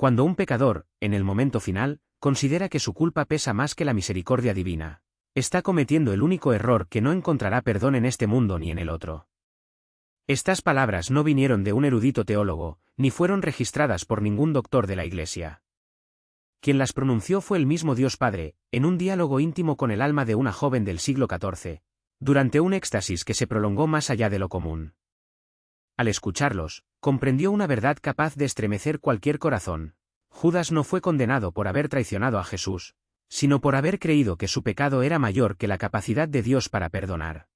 Cuando un pecador, en el momento final, considera que su culpa pesa más que la misericordia divina, está cometiendo el único error que no encontrará perdón en este mundo ni en el otro. Estas palabras no vinieron de un erudito teólogo, ni fueron registradas por ningún doctor de la Iglesia. Quien las pronunció fue el mismo Dios Padre, en un diálogo íntimo con el alma de una joven del siglo XIV, durante un éxtasis que se prolongó más allá de lo común. Al escucharlos, comprendió una verdad capaz de estremecer cualquier corazón. Judas no fue condenado por haber traicionado a Jesús, sino por haber creído que su pecado era mayor que la capacidad de Dios para perdonar.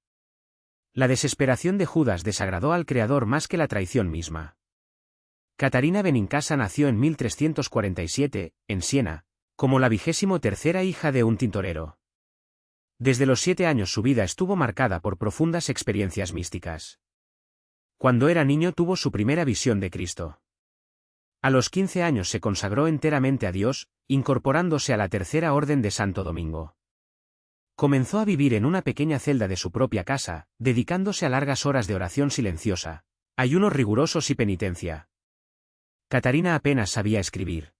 La desesperación de Judas desagradó al Creador más que la traición misma. Catarina Benincasa nació en 1347, en Siena, como la 23ª hija de un tintorero. Desde los 7 años su vida estuvo marcada por profundas experiencias místicas. Cuando era niño tuvo su primera visión de Cristo. A los 15 años se consagró enteramente a Dios, incorporándose a la Tercera Orden de Santo Domingo. Comenzó a vivir en una pequeña celda de su propia casa, dedicándose a largas horas de oración silenciosa, ayunos rigurosos y penitencia. Catarina apenas sabía escribir.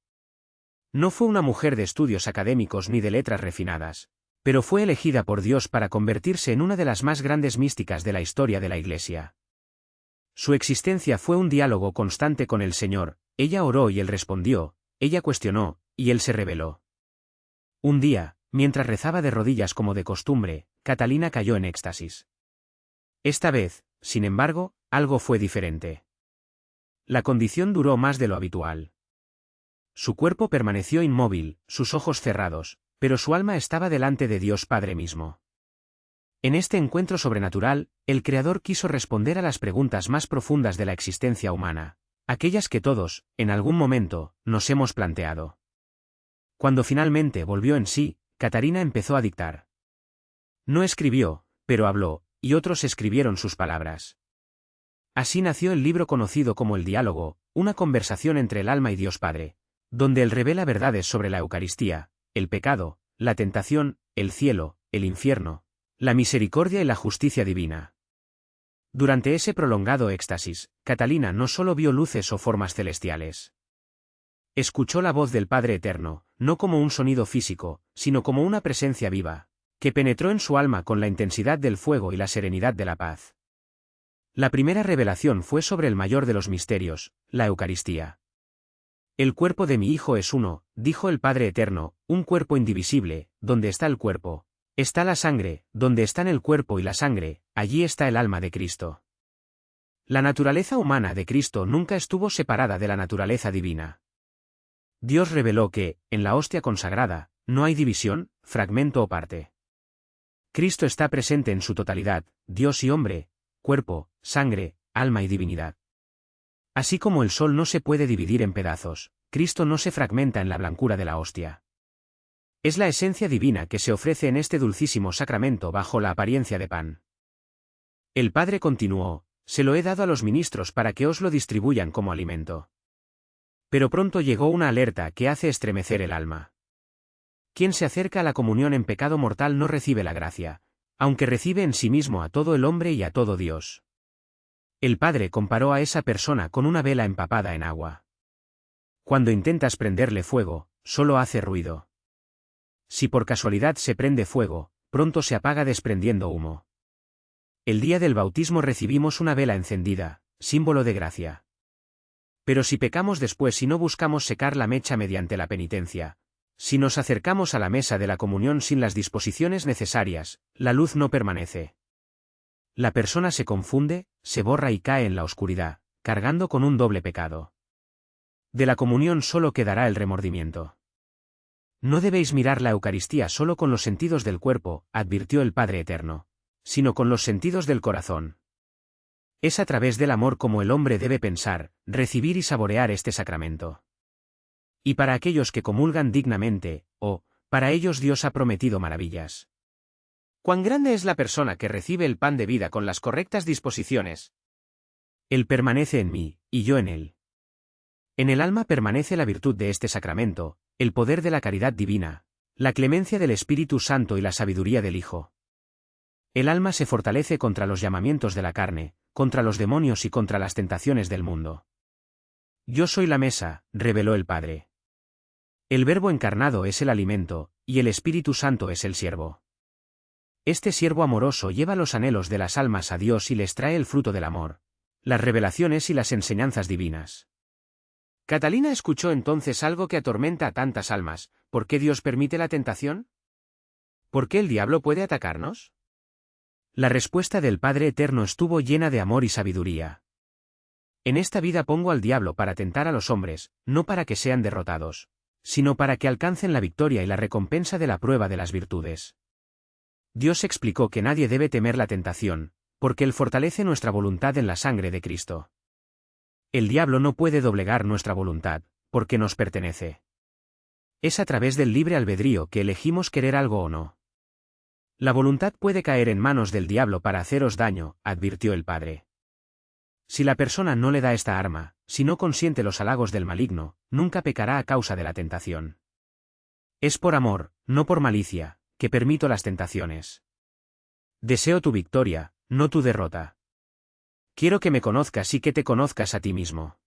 No fue una mujer de estudios académicos ni de letras refinadas, pero fue elegida por Dios para convertirse en una de las más grandes místicas de la historia de la Iglesia. Su existencia fue un diálogo constante con el Señor, ella oró y él respondió, ella cuestionó, y él se reveló. Un día, mientras rezaba de rodillas como de costumbre, Catalina cayó en éxtasis. Esta vez, sin embargo, algo fue diferente. La condición duró más de lo habitual. Su cuerpo permaneció inmóvil, sus ojos cerrados, pero su alma estaba delante de Dios Padre mismo. En este encuentro sobrenatural, el Creador quiso responder a las preguntas más profundas de la existencia humana, aquellas que todos, en algún momento, nos hemos planteado. Cuando finalmente volvió en sí, Catarina empezó a dictar. No escribió, pero habló, y otros escribieron sus palabras. Así nació el libro conocido como El Diálogo, una conversación entre el alma y Dios Padre, donde él revela verdades sobre la Eucaristía, el pecado, la tentación, el cielo, el infierno, la misericordia y la justicia divina. Durante ese prolongado éxtasis, Catalina no solo vio luces o formas celestiales. Escuchó la voz del Padre Eterno, no como un sonido físico, sino como una presencia viva, que penetró en su alma con la intensidad del fuego y la serenidad de la paz. La primera revelación fue sobre el mayor de los misterios, la Eucaristía. El cuerpo de mi Hijo es uno, dijo el Padre Eterno, un cuerpo indivisible, donde está el cuerpo, está la sangre, donde están el cuerpo y la sangre, allí está el alma de Cristo. La naturaleza humana de Cristo nunca estuvo separada de la naturaleza divina. Dios reveló que, en la hostia consagrada, no hay división, fragmento o parte. Cristo está presente en su totalidad, Dios y hombre, cuerpo, sangre, alma y divinidad. Así como el sol no se puede dividir en pedazos, Cristo no se fragmenta en la blancura de la hostia. Es la esencia divina que se ofrece en este dulcísimo sacramento bajo la apariencia de pan. El Padre continuó, se lo he dado a los ministros para que os lo distribuyan como alimento. Pero pronto llegó una alerta que hace estremecer el alma. Quien se acerca a la comunión en pecado mortal no recibe la gracia, aunque recibe en sí mismo a todo el hombre y a todo Dios. El Padre comparó a esa persona con una vela empapada en agua. Cuando intentas prenderle fuego, solo hace ruido. Si por casualidad se prende fuego, pronto se apaga desprendiendo humo. El día del bautismo recibimos una vela encendida, símbolo de gracia. Pero si pecamos después y no buscamos secar la mecha mediante la penitencia, si nos acercamos a la mesa de la comunión sin las disposiciones necesarias, la luz no permanece. La persona se confunde, se borra y cae en la oscuridad, cargando con un doble pecado. De la comunión solo quedará el remordimiento. No debéis mirar la Eucaristía solo con los sentidos del cuerpo, advirtió el Padre Eterno, sino con los sentidos del corazón. Es a través del amor como el hombre debe pensar, recibir y saborear este sacramento. Y para aquellos que comulgan dignamente, para ellos Dios ha prometido maravillas. ¿Cuán grande es la persona que recibe el pan de vida con las correctas disposiciones? Él permanece en mí, y yo en él. En el alma permanece la virtud de este sacramento, el poder de la caridad divina, la clemencia del Espíritu Santo y la sabiduría del Hijo. El alma se fortalece contra los llamamientos de la carne, contra los demonios y contra las tentaciones del mundo. Yo soy la mesa, reveló el Padre. El Verbo encarnado es el alimento, y el Espíritu Santo es el siervo. Este siervo amoroso lleva los anhelos de las almas a Dios y les trae el fruto del amor, las revelaciones y las enseñanzas divinas. Catalina escuchó entonces algo que atormenta a tantas almas: ¿por qué Dios permite la tentación? ¿Por qué el diablo puede atacarnos? La respuesta del Padre Eterno estuvo llena de amor y sabiduría. En esta vida pongo al diablo para tentar a los hombres, no para que sean derrotados, sino para que alcancen la victoria y la recompensa de la prueba de las virtudes. Dios explicó que nadie debe temer la tentación, porque Él fortalece nuestra voluntad en la sangre de Cristo. El diablo no puede doblegar nuestra voluntad, porque nos pertenece. Es a través del libre albedrío que elegimos querer algo o no. La voluntad puede caer en manos del diablo para haceros daño, advirtió el Padre. Si la persona no le da esta arma, si no consiente los halagos del maligno, nunca pecará a causa de la tentación. Es por amor, no por malicia, que permito las tentaciones. Deseo tu victoria, no tu derrota. Quiero que me conozcas y que te conozcas a ti mismo.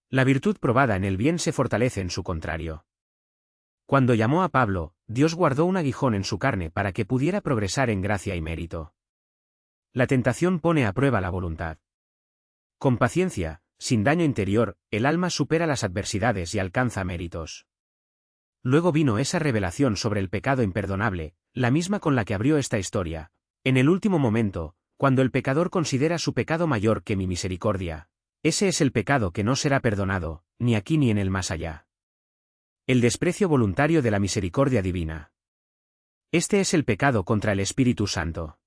La virtud probada en el bien se fortalece en su contrario. Cuando llamó a Pablo, Dios guardó un aguijón en su carne para que pudiera progresar en gracia y mérito. La tentación pone a prueba la voluntad. Con paciencia, sin daño interior, el alma supera las adversidades y alcanza méritos. Luego vino esa revelación sobre el pecado imperdonable, la misma con la que abrió esta historia. En el último momento, cuando el pecador considera su pecado mayor que mi misericordia, ese es el pecado que no será perdonado, ni aquí ni en el más allá. El desprecio voluntario de la misericordia divina. Este es el pecado contra el Espíritu Santo.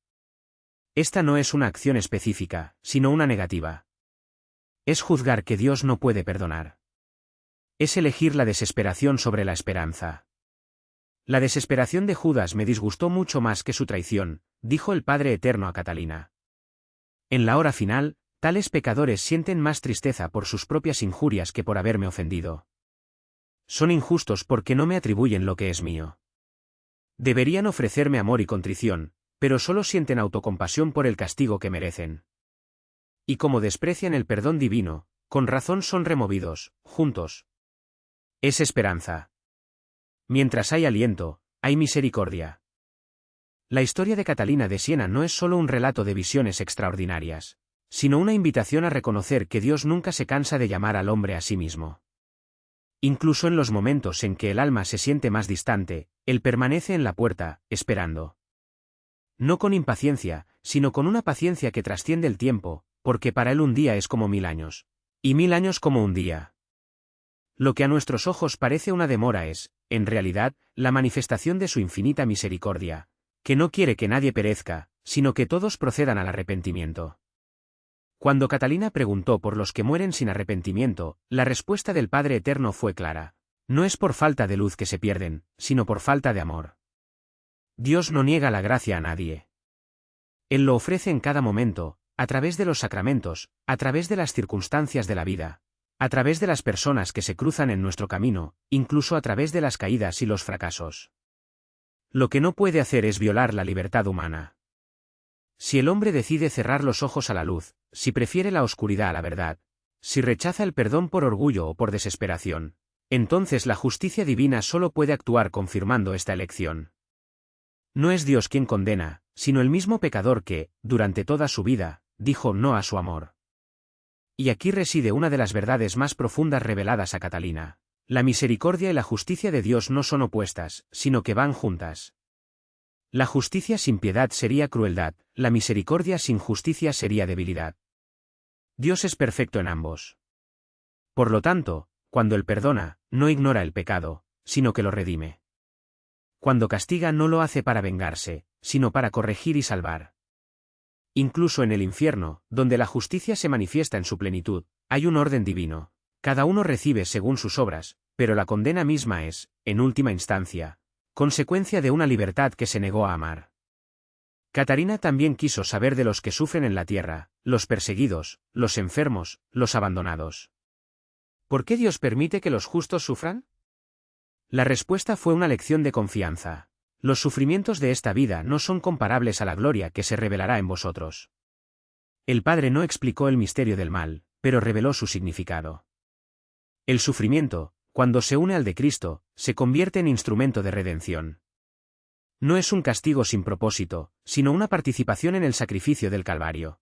Esta no es una acción específica, sino una negativa. Es juzgar que Dios no puede perdonar. Es elegir la desesperación sobre la esperanza. La desesperación de Judas me disgustó mucho más que su traición, dijo el Padre Eterno a Catalina. En la hora final, tales pecadores sienten más tristeza por sus propias injurias que por haberme ofendido. Son injustos porque no me atribuyen lo que es mío. Deberían ofrecerme amor y contrición, pero solo sienten autocompasión por el castigo que merecen. Y como desprecian el perdón divino, con razón son removidos, juntos. Es esperanza. Mientras hay aliento, hay misericordia. La historia de Catalina de Siena no es solo un relato de visiones extraordinarias, sino una invitación a reconocer que Dios nunca se cansa de llamar al hombre a sí mismo. Incluso en los momentos en que el alma se siente más distante, Él permanece en la puerta, esperando. No con impaciencia, sino con una paciencia que trasciende el tiempo, porque para Él un día es como 1000 años, y 1000 años como un día. Lo que a nuestros ojos parece una demora es, en realidad, la manifestación de su infinita misericordia, que no quiere que nadie perezca, sino que todos procedan al arrepentimiento. Cuando Catalina preguntó por los que mueren sin arrepentimiento, la respuesta del Padre Eterno fue clara. No es por falta de luz que se pierden, sino por falta de amor. Dios no niega la gracia a nadie. Él lo ofrece en cada momento, a través de los sacramentos, a través de las circunstancias de la vida, a través de las personas que se cruzan en nuestro camino, incluso a través de las caídas y los fracasos. Lo que no puede hacer es violar la libertad humana. Si el hombre decide cerrar los ojos a la luz, si prefiere la oscuridad a la verdad, si rechaza el perdón por orgullo o por desesperación, entonces la justicia divina solo puede actuar confirmando esta elección. No es Dios quien condena, sino el mismo pecador que, durante toda su vida, dijo no a su amor. Y aquí reside una de las verdades más profundas reveladas a Catalina. La misericordia y la justicia de Dios no son opuestas, sino que van juntas. La justicia sin piedad sería crueldad, la misericordia sin justicia sería debilidad. Dios es perfecto en ambos. Por lo tanto, cuando Él perdona, no ignora el pecado, sino que lo redime. Cuando castiga no lo hace para vengarse, sino para corregir y salvar. Incluso en el infierno, donde la justicia se manifiesta en su plenitud, hay un orden divino. Cada uno recibe según sus obras, pero la condena misma es, en última instancia, consecuencia de una libertad que se negó a amar. Catalina también quiso saber de los que sufren en la tierra, los perseguidos, los enfermos, los abandonados. ¿Por qué Dios permite que los justos sufran? La respuesta fue una lección de confianza. Los sufrimientos de esta vida no son comparables a la gloria que se revelará en vosotros. El Padre no explicó el misterio del mal, pero reveló su significado. El sufrimiento, cuando se une al de Cristo, se convierte en instrumento de redención. No es un castigo sin propósito, sino una participación en el sacrificio del Calvario.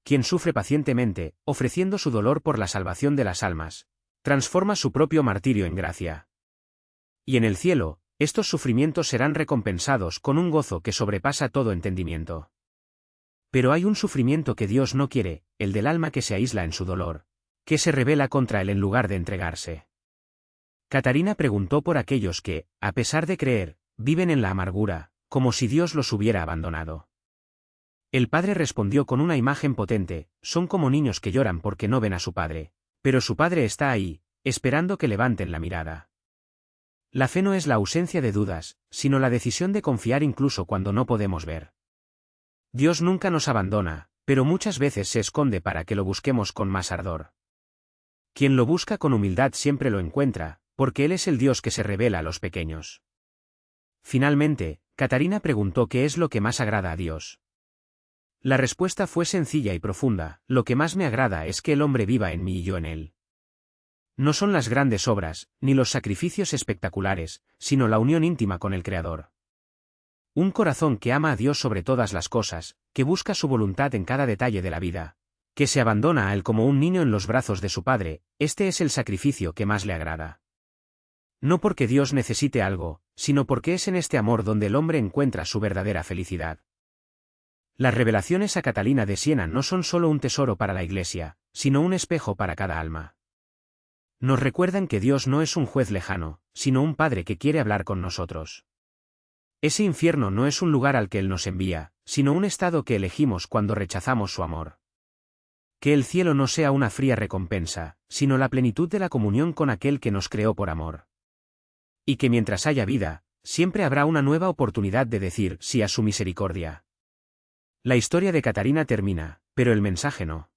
Quien sufre pacientemente, ofreciendo su dolor por la salvación de las almas, transforma su propio martirio en gracia. Y en el cielo, estos sufrimientos serán recompensados con un gozo que sobrepasa todo entendimiento. Pero hay un sufrimiento que Dios no quiere, el del alma que se aísla en su dolor, que se rebela contra él en lugar de entregarse. Catarina preguntó por aquellos que, a pesar de creer, viven en la amargura, como si Dios los hubiera abandonado. El padre respondió con una imagen potente: son como niños que lloran porque no ven a su padre, pero su padre está ahí, esperando que levanten la mirada. La fe no es la ausencia de dudas, sino la decisión de confiar incluso cuando no podemos ver. Dios nunca nos abandona, pero muchas veces se esconde para que lo busquemos con más ardor. Quien lo busca con humildad siempre lo encuentra, porque Él es el Dios que se revela a los pequeños. Finalmente, Catarina preguntó qué es lo que más agrada a Dios. La respuesta fue sencilla y profunda: lo que más me agrada es que el hombre viva en mí y yo en él. No son las grandes obras, ni los sacrificios espectaculares, sino la unión íntima con el Creador. Un corazón que ama a Dios sobre todas las cosas, que busca su voluntad en cada detalle de la vida, que se abandona a Él como un niño en los brazos de su Padre, este es el sacrificio que más le agrada. No porque Dios necesite algo, sino porque es en este amor donde el hombre encuentra su verdadera felicidad. Las revelaciones a Catalina de Siena no son solo un tesoro para la Iglesia, sino un espejo para cada alma. Nos recuerdan que Dios no es un juez lejano, sino un Padre que quiere hablar con nosotros. Ese infierno no es un lugar al que Él nos envía, sino un estado que elegimos cuando rechazamos su amor. Que el cielo no sea una fría recompensa, sino la plenitud de la comunión con aquel que nos creó por amor. Y que mientras haya vida, siempre habrá una nueva oportunidad de decir sí a su misericordia. La historia de Catarina termina, pero el mensaje no.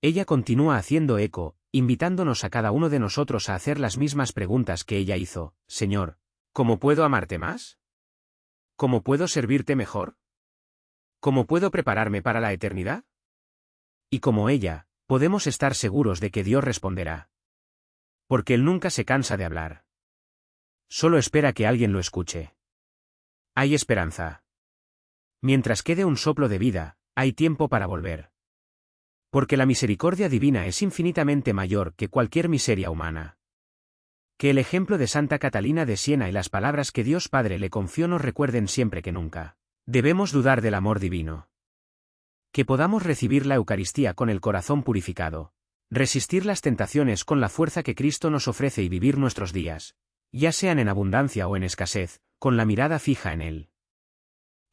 Ella continúa haciendo eco, invitándonos a cada uno de nosotros a hacer las mismas preguntas que ella hizo: Señor, ¿cómo puedo amarte más? ¿Cómo puedo servirte mejor? ¿Cómo puedo prepararme para la eternidad? Y como ella, podemos estar seguros de que Dios responderá. Porque Él nunca se cansa de hablar. Solo espera que alguien lo escuche. Hay esperanza. Mientras quede un soplo de vida, hay tiempo para volver. Porque la misericordia divina es infinitamente mayor que cualquier miseria humana. Que el ejemplo de Santa Catalina de Siena y las palabras que Dios Padre le confió nos recuerden siempre que nunca debemos dudar del amor divino. Que podamos recibir la Eucaristía con el corazón purificado, resistir las tentaciones con la fuerza que Cristo nos ofrece y vivir nuestros días, ya sean en abundancia o en escasez, con la mirada fija en Él.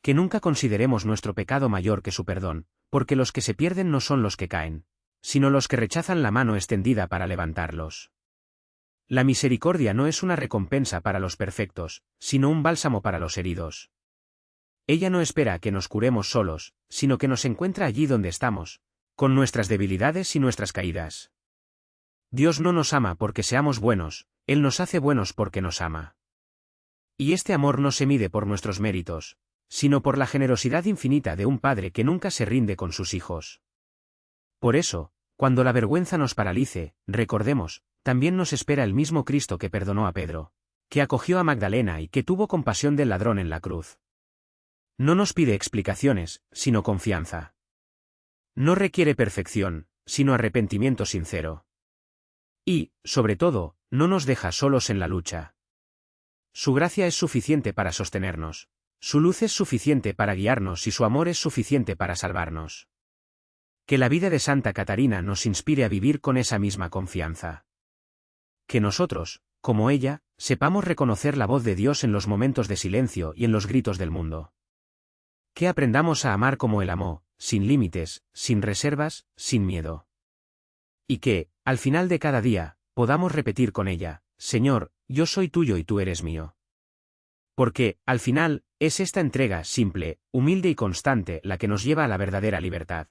Que nunca consideremos nuestro pecado mayor que su perdón, porque los que se pierden no son los que caen, sino los que rechazan la mano extendida para levantarlos. La misericordia no es una recompensa para los perfectos, sino un bálsamo para los heridos. Ella no espera a que nos curemos solos, sino que nos encuentra allí donde estamos, con nuestras debilidades y nuestras caídas. Dios no nos ama porque seamos buenos, Él nos hace buenos porque nos ama. Y este amor no se mide por nuestros méritos, sino por la generosidad infinita de un Padre que nunca se rinde con sus hijos. Por eso, cuando la vergüenza nos paralice, recordemos, también nos espera el mismo Cristo que perdonó a Pedro, que acogió a Magdalena y que tuvo compasión del ladrón en la cruz. No nos pide explicaciones, sino confianza. No requiere perfección, sino arrepentimiento sincero. Y, sobre todo, no nos deja solos en la lucha. Su gracia es suficiente para sostenernos, su luz es suficiente para guiarnos y su amor es suficiente para salvarnos. Que la vida de Santa Catarina nos inspire a vivir con esa misma confianza. Que nosotros, como ella, sepamos reconocer la voz de Dios en los momentos de silencio y en los gritos del mundo. Que aprendamos a amar como Él amó, sin límites, sin reservas, sin miedo. Y que, al final de cada día, podamos repetir con ella: Señor, yo soy tuyo y tú eres mío. Porque, al final, es esta entrega simple, humilde y constante la que nos lleva a la verdadera libertad.